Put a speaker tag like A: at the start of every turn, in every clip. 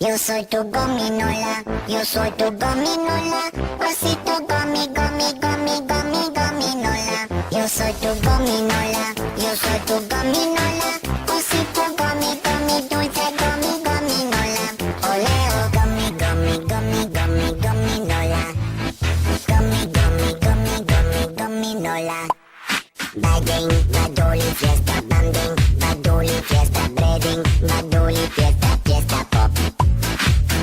A: Yo soy tu gominola, yo soy tu gominola, osito gomi, gomi, gomi, gomi, gominola. Yo soy tu gominola, yo soy tu gominola, osito gomi, gomi, dulce gomi, gominola. Oleo, gomi, gomi, gomi, gomi, gominola. Gomi, gomi, gomi, gomi, gominola. Bagging, badoli, fiesta, banding, badoli, fiesta, breading, badoli, fiesta, fiesta pop.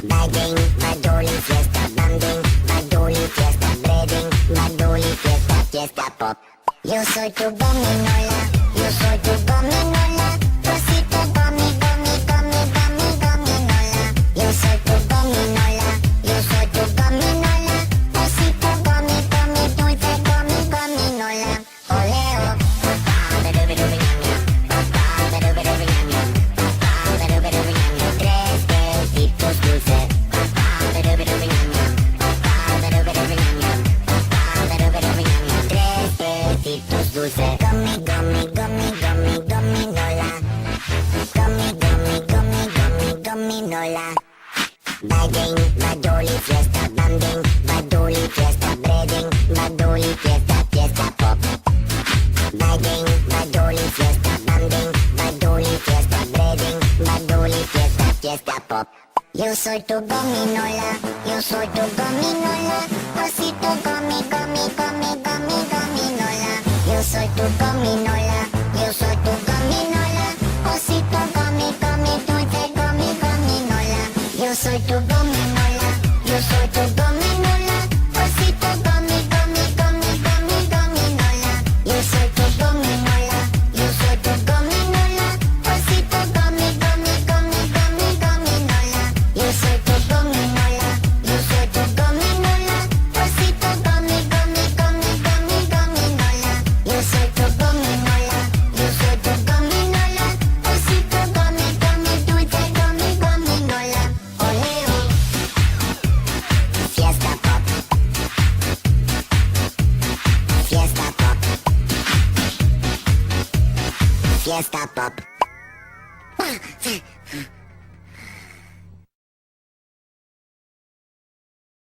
A: Bagging, badoli, fiesta, banding, badoli, fiesta, breading, badoli, fiesta, fiesta pop. Yo soy tu gominola, yo soy tu gominola, osito gomi, gomi, gomi, gomi, gominola. Yo soy tu gominola, yo soy tu gominola, osito gomi, gomi, dulce gomi, gominola. Oleo. Tres besitos dulces. Tres besitos dulces. Gummy, gummy, gummy, gummy, gominola. Gummy, gummy, gummy, gummy, gominola. Bagging, badoli, fiesta, banding, badoli, fiesta, breading, badoli, fiesta, fiesta pop. Bagging, badoli, fiesta, banding, badoli, fiesta, breading, badoli, fiesta, fiesta pop. Yo soy tu gominola, yo soy tu gominola, osito gomi, gomi, gomi, gomi, gominola. Yo soy tu gominola, yo soy tu gominola, osito gomi, gomi, dulce gomi, gominola. Yo soy tu gominola, yo soy tu gominola, osito gomi, gomi, gomi, gomi, gominola. Yo soy tu gominola, yo soy tu gominola, osito gomi, gomi, gomi, gomi, gominola. Yo soy tu gominola, yo soy tu gominola, osito gomi, gomi, gomi, gomi, gominola. Yo soy tu gominola, yo soy tu gominola, osito gomi, gomi, dulce gomi, gominola. Oleo. Fiesta pop. Fiesta pop. Fiesta pop.